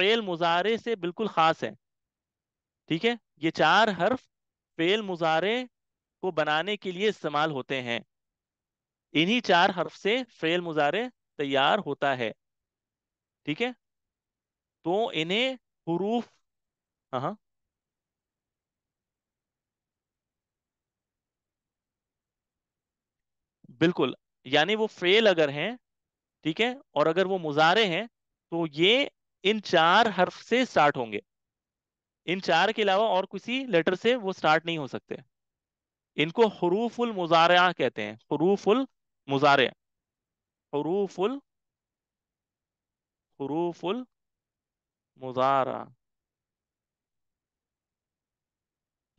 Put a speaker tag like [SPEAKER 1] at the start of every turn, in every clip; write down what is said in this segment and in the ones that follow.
[SPEAKER 1] فعل مضارع سے بالکل خاص ہیں. ٹھیک ہے، یہ چار حرف فعل مضارع کو بنانے کے لیے استعمال ہوتے ہیں. انہی چار حرف سے فعل مضارع تیار ہوتا ہے. ٹھیک ہے، تو انہیں حروف. ہاں ہاں، بالکل. یعنی وہ فعل اگر ہیں، ٹھیک ہے، اور اگر وہ مضارع ہیں، تو یہ ان چار حرف سے سٹارٹ ہوں گے. ان چار کے علاوہ اور کسی لیٹر سے وہ سٹارٹ نہیں ہو سکتے. ان کو حروف المضارعہ کہتے ہیں، حروف المضارع. حروف حروف المضارعہ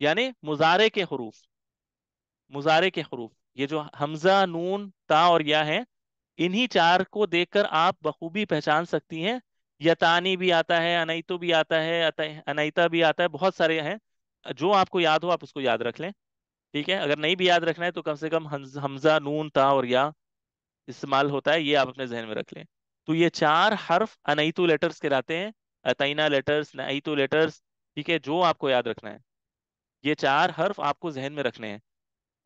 [SPEAKER 1] یعنی مضارع کے حروف. مضارع کے حروف، یہ جو حمزہ، نون، تا اور یا ہیں، انہی چار کو دیکھ کر آپ بخوبی پہچان سکتی ہیں. یتانی بھی آتا ہے، انیتو بھی آتا ہے، انیتا بھی آتا ہے، بہت سارے ہیں. جو آپ کو یاد ہو آپ اس کو یاد رکھ لیں. ٹھیک ہے، اگر نہیں بھی یاد رکھنا ہے تو کم سے کم حمزہ، نون، تا اور یا استعمال ہوتا ہے، یہ آپ اپنے ذہن میں رکھ لیں. تو یہ چار حرف انیتو لیٹرز کہلاتے ہیں. اتینا لیٹرز، نعیتو لیٹرز. ٹھیک ہے، جو آپ کو یاد رکھنا ہے، یہ چار حرف آپ کو ذہن میں رکھنے ہیں.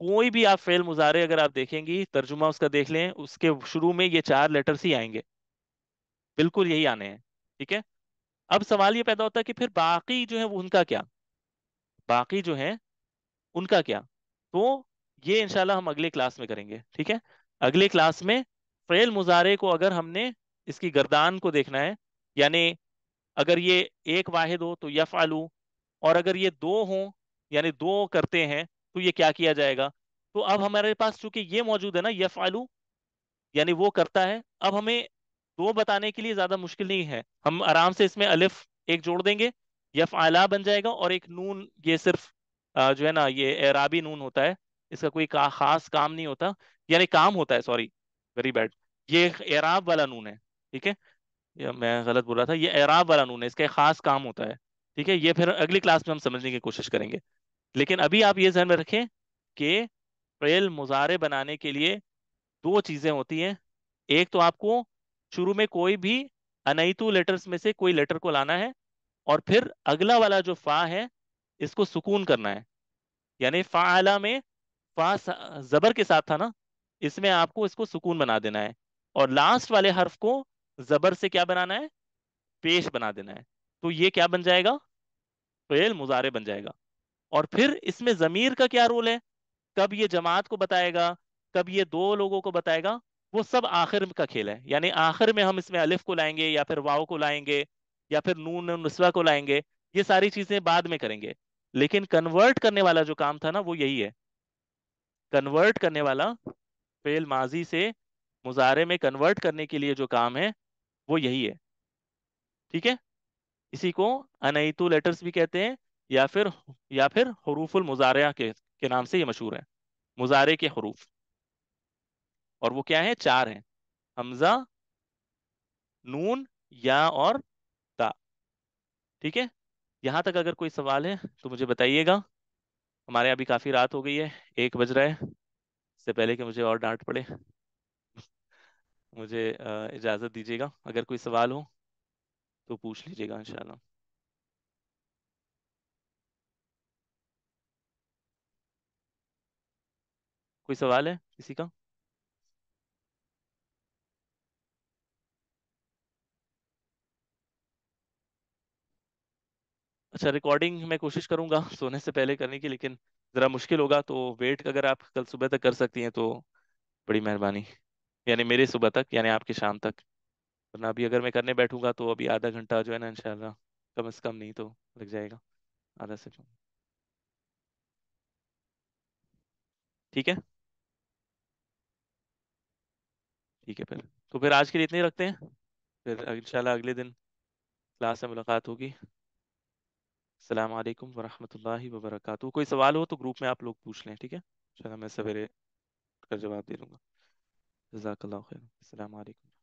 [SPEAKER 1] کوئی بھی آپ فعل مضارع اگر آپ دیکھیں گی، ترجمہ اس کا دیکھ لیں، اس کے شروع میں یہ چار لیٹرز ہی آئیں گے. بالکل یہی آنے ہیں. ٹھیک ہے. اب سوال یہ پیدا ہوتا ہے کہ پھر باقی جو ہے وہ ان کا کیا؟ باقی جو ہیں ان کا کیا؟ تو یہ انشاءاللہ ہم اگلے کلاس میں کریں گے. ٹھیک ہے، اگلے کلاس میں فعل مضارع کو اگر ہم نے اس کی گردان کو دیکھنا ہے، یعنی اگر یہ ایک واحد ہو تو یفعلو، اور اگر یہ دو ہوں، یعنی دو کرتے ہیں، تو یہ کیا کیا جائے گا. تو اب ہمارے پاس چونکہ یہ موجود ہے نا، یفعلو، یعنی وہ کرتا ہے. اب ہمیں دو بتانے کے لیے زیادہ مشکل نہیں ہے، ہم آرام سے اس میں الف ایک جوڑ دیں گے، یفعلا بن جائے گا. اور ایک نون، یہ صرف جو ہے نا یہ اعرابی نون ہوتا ہے، اس کا کوئی خاص کام نہیں ہوتا. یعنی کام ہوتا ہے، سوری، ویری بیڈ. یہ ایک اعراب والا نون ہے. ٹھیک ہے، یہ میں غلط بول رہا تھا، یہ اعراب والا نون ہے، اس کا ایک خاص کام ہوتا ہے. ٹھیک ہے، یہ پھر اگلی کلاس میں ہم سمجھنے کی کوشش کریں گے. لیکن ابھی آپ یہ ذہن میں رکھیں کہ فعل مضارع بنانے کے لیے دو چیزیں ہوتی ہیں. ایک تو آپ کو شروع میں کوئی بھی انیتو لیٹرز میں سے کوئی لیٹر کو لانا ہے، اور پھر اگلا والا جو فا ہے اس کو سکون کرنا ہے. یعنی فعلا میں فا زبر کے ساتھ تھا نا، اس میں آپ کو اس کو سکون بنا دینا ہے. اور لاسٹ والے حرف کو زبر سے کیا بنانا ہے؟ پیش بنا دینا ہے. تو یہ کیا بن جائے گا؟ فعل مضارع بن جائے گا. اور پھر اس میں ضمیر کا کیا رول ہے؟ کب یہ جماعت کو بتائے گا، کب یہ دو لوگوں کو بتائے گا، وہ سب آخر کا کھیل ہے. یعنی آخر میں ہم اس میں الف کو لائیں گے، یا پھر واو کو لائیں گے، یا پھر نون نسوہ کو لائیں گے. یہ ساری چیزیں بعد میں کریں گے. لیکن کنورٹ کرنے والا جو کام تھا نا وہ یہی ہے. کنورٹ کرنے والا، فعل ماضی سے مضارع میں کنورٹ کرنے کے لیے جو کام ہے وہ یہی ہے. ٹھیک ہے، اسی کو انیتو لیٹرز بھی کہتے ہیں، یا یا پھر حروف المضارعہ کے نام سے یہ مشہور ہے. مضارع کے حروف. اور وہ کیا ہیں؟ چار ہیں: حمزہ، نون، یا اور تا. ٹھیک ہے، یہاں تک اگر کوئی سوال ہے تو مجھے بتائیے گا. ہمارے ابھی کافی رات ہو گئی ہے، 1 بج رہا ہے. اس سے پہلے کہ مجھے اور ڈانٹ پڑے، مجھے اجازت دیجیے گا. اگر کوئی سوال ہو تو پوچھ لیجیے گا انشاءاللہ. کوئی سوال ہے کسی کا؟ اچھا، ریکارڈنگ میں کوشش کروں گا سونے سے پہلے کرنے کی، لیکن ذرا مشکل ہوگا. تو ویٹ اگر آپ کل صبح تک کر سکتی ہیں تو بڑی مہربانی. یعنی میرے صبح تک، یعنی آپ کی شام تک. ورنہ ابھی اگر میں کرنے بیٹھوں گا تو ابھی آدھا گھنٹہ جو ہے نا انشاءاللہ کم از کم نہیں تو لگ جائے گا، آدھا سے کم. ٹھیک ہے. ٹھیک ہے، پھر آج کے لیے اتنے ہی رکھتے ہیں. پھر انشاءاللہ اگلے دن کلاس میں ملاقات ہوگی. السلام علیکم ورحمۃ اللہ وبرکاتہ. کوئی سوال ہو تو گروپ میں آپ لوگ پوچھ لیں. ٹھیک ہے، انشاءاللہ میں سویرے اٹھ کر جواب دے دوں گا. جزاک اللہ خیر. السلام علیکم.